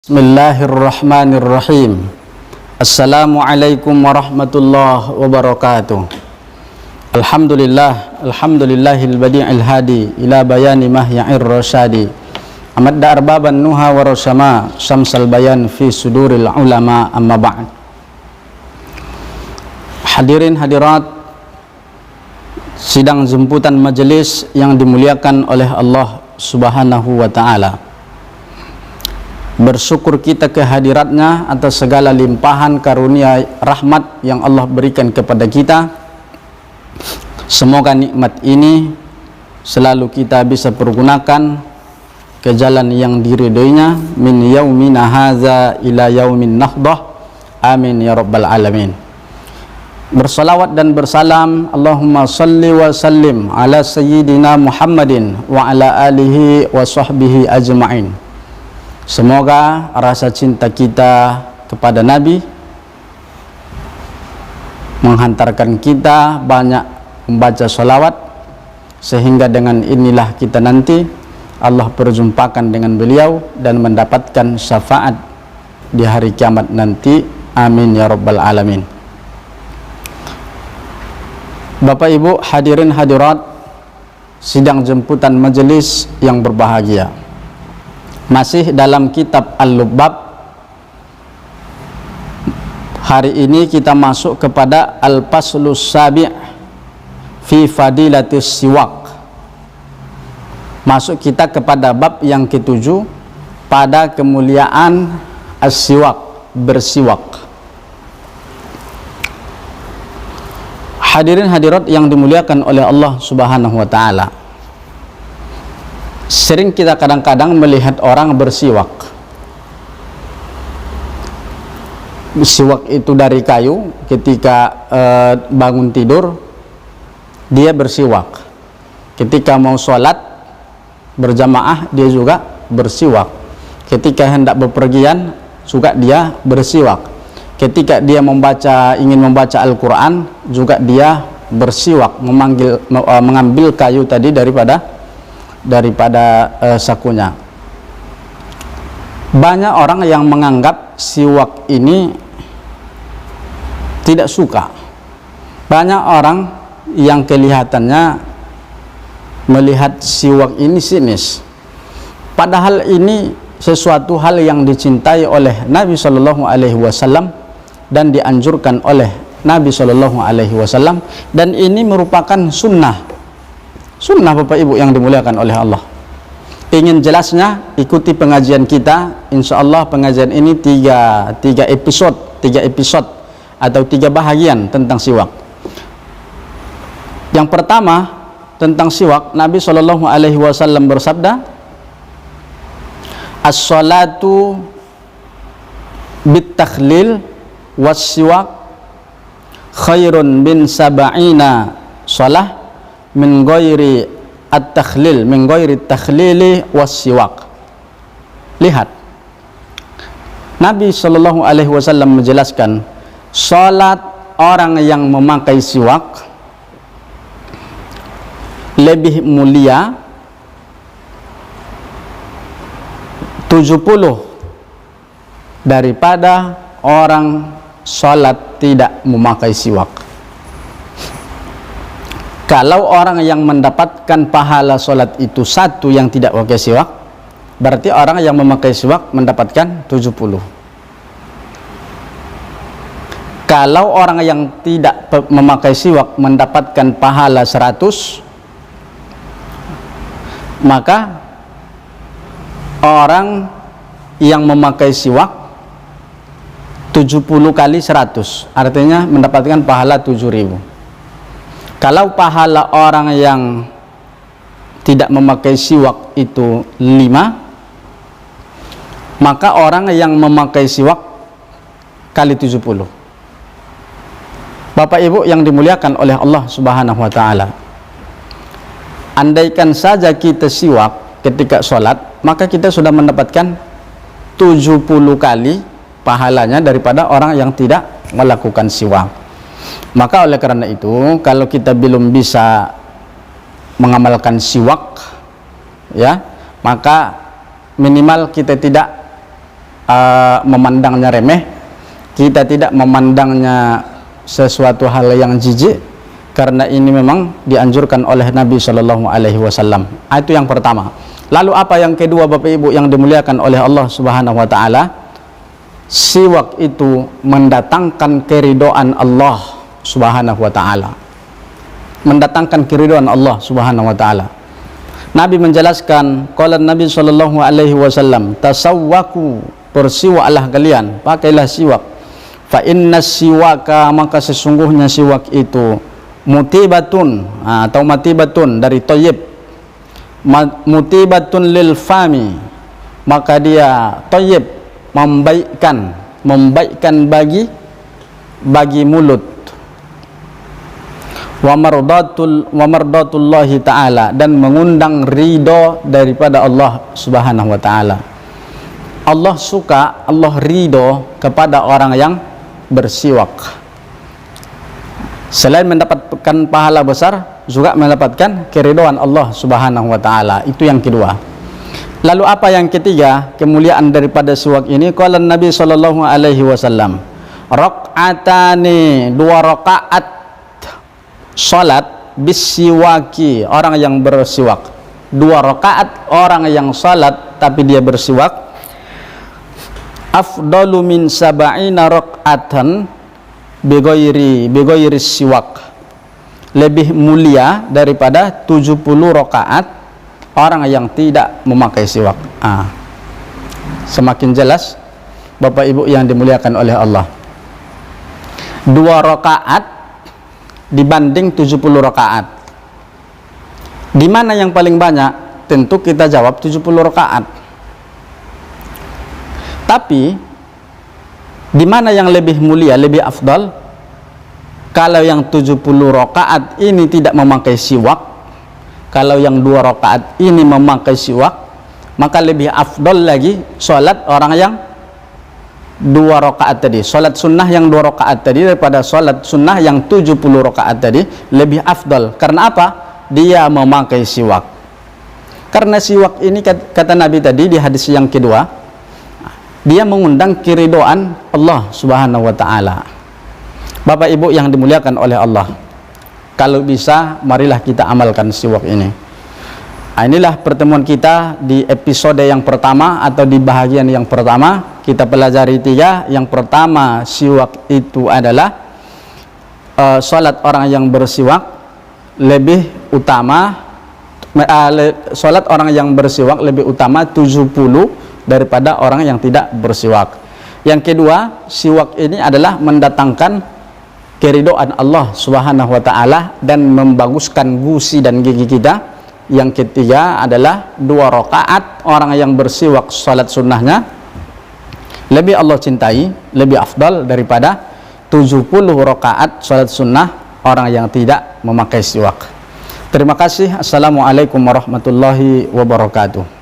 Bismillahirrahmanirrahim. Assalamualaikum warahmatullahi wabarakatuh. Alhamdulillahil badi'il hadi ila bayani mahya'ir rasyadi. Amadda arbaban nuha wa rasyama syamsal bayan fi suduril ulama, amma ba'd. Hadirin hadirat sidang jemputan majelis yang dimuliakan oleh Allah Subhanahu wa ta'ala. Bersyukur kita kehadiratnya atas segala limpahan karunia rahmat yang Allah berikan kepada kita. Semoga nikmat ini selalu kita bisa pergunakan ke jalan yang diridhoinya min yaumina hadza ila yaumin nahdah. Amin ya rabbal alamin. Bersalawat dan bersalam Allahumma salli wa sallim ala sayyidina Muhammadin wa ala alihi wa sahbihi ajma'in. Semoga rasa cinta kita kepada Nabi menghantarkan kita banyak membaca salawat, sehingga dengan inilah kita nanti Allah perjumpakan dengan beliau dan mendapatkan syafaat di hari kiamat nanti. Amin ya rabbal alamin. Bapak Ibu hadirin hadirat sidang jemputan majelis yang berbahagia, masih dalam kitab Al-Lubab. Hari ini kita masuk kepada Al-Faslus Sabi' fi Fadilatis Siwak. Masuk kita kepada bab yang ketujuh pada kemuliaan as-siwak, bersiwak. Hadirin hadirat yang dimuliakan oleh Allah Subhanahu wa ta'ala, sering kita kadang-kadang melihat orang bersiwak. Siwak itu dari kayu, ketika bangun tidur dia bersiwak. Ketika mau sholat berjamaah dia juga bersiwak. Ketika hendak bepergian juga dia bersiwak. Ketika dia ingin membaca Al-Quran juga dia bersiwak, mengambil kayu tadi daripada sakunya. Banyak orang yang menganggap siwak ini tidak suka. Banyak orang yang kelihatannya melihat siwak ini sinis, padahal ini sesuatu hal yang dicintai oleh Nabi Shallallahu Alaihi Wasallam dan dianjurkan oleh Nabi Shallallahu Alaihi Wasallam, dan ini merupakan sunnah Bapak Ibu yang dimuliakan oleh Allah. Ingin jelasnya ikuti pengajian kita. Insya Allah pengajian ini tiga episode atau 3 bahagian tentang siwak. Yang pertama tentang siwak, Nabi Shallallahu Alaihi Wasallam bersabda, as-salatu bit-takhlil was-siwak khairun min sab'ina shalah min ghairi at-takhlil, min ghairi takhlili was-siwak. Lihat, Nabi Shallallahu Alaihi Wasallam menjelaskan, salat orang yang memakai siwak lebih mulia 70 daripada orang salat tidak memakai siwak. Kalau orang yang mendapatkan pahala sholat itu satu yang tidak pakai siwak, berarti orang yang memakai siwak mendapatkan 70. Kalau orang yang tidak memakai siwak mendapatkan pahala 100, maka orang yang memakai siwak 70 kali 100, artinya mendapatkan pahala 7.000. Kalau pahala orang yang tidak memakai siwak itu 5, maka orang yang memakai siwak kali 70. Bapak Ibu yang dimuliakan oleh Allah Subhanahu wa ta'ala, andaikan saja kita siwak ketika sholat, maka kita sudah mendapatkan 70 kali pahalanya daripada orang yang tidak melakukan siwak. Maka oleh karena itu, kalau kita belum bisa mengamalkan siwak, ya, maka minimal kita tidak memandangnya remeh, kita tidak memandangnya sesuatu hal yang jijik, karena ini memang dianjurkan oleh Nabi Shallallahu Alaihi Wasallam. Itu yang pertama. Lalu apa yang kedua, Bapak Ibu yang dimuliakan oleh Allah Subhanahu Wa Taala? Siwak itu mendatangkan keridhaan Allah Subhanahu Wa Taala, mendatangkan keridhaan Allah Subhanahu Wa Taala. Nabi menjelaskan, qala Nabi Shallallahu Alaihi Wasallam, tasawwaku, bersiwaklah kalian, pakailah siwak. Fa inna siwaka, maka sesungguhnya siwak itu mutibatun, atau matibatun dari thayyib, mutibatun lil fami, maka dia thayyib, membaikkan bagi mulut, wa mardatullahi ta'ala, dan mengundang ridho daripada Allah Subhanahu wa ta'ala. Allah suka, Allah ridho kepada orang yang bersiwak. Selain mendapatkan pahala besar, juga mendapatkan keridhaan Allah Subhanahu wa ta'ala. Itu yang kedua. Lalu apa yang ketiga, kemuliaan daripada siwak ini? Qala Nabi sallallahu alaihi wasallam, raq'atani, 2 rakaat salat bisiwaki, orang yang bersiwak. 2 rakaat orang yang salat tapi dia bersiwak, afdalu min sab'ina raq'atan bighairi siwak, lebih mulia daripada 70 rakaat orang yang tidak memakai siwak. Semakin jelas Bapak Ibu yang dimuliakan oleh Allah. 2 rakaat dibanding 70 rakaat. Di mana yang paling banyak? Tentu kita jawab 70 rakaat. Tapi di mana yang lebih mulia, lebih afdal? Kalau yang 70 rakaat ini tidak memakai siwak, kalau yang 2 rakaat ini memakai siwak, maka lebih afdal lagi sholat orang yang 2 rakaat tadi, sholat sunnah yang 2 rakaat tadi daripada sholat sunnah yang 70 rakaat tadi, lebih afdal. Karena apa? Dia memakai siwak. Karena siwak ini kata Nabi tadi di hadis yang kedua, dia mengundang keridhaan Allah Subhanahu wa ta'ala. Bapak Ibu yang dimuliakan oleh Allah, kalau bisa marilah kita amalkan siwak ini. Inilah pertemuan kita di episode yang pertama atau di bahagian yang pertama. Kita pelajari 3. Yang pertama, siwak itu adalah salat orang yang bersiwak lebih utama, salat orang yang bersiwak lebih utama 70 daripada orang yang tidak bersiwak. Yang kedua, siwak ini adalah mendatangkan keridhaan Allah Subhanahu wa ta'ala dan membaguskan gusi dan gigi kita. Yang ketiga adalah 2 rakaat orang yang bersiwak salat sunnahnya lebih Allah cintai, lebih afdal daripada 70 rakaat salat sunnah orang yang tidak memakai siwak. Terima kasih. Assalamualaikum warahmatullahi wabarakatuh.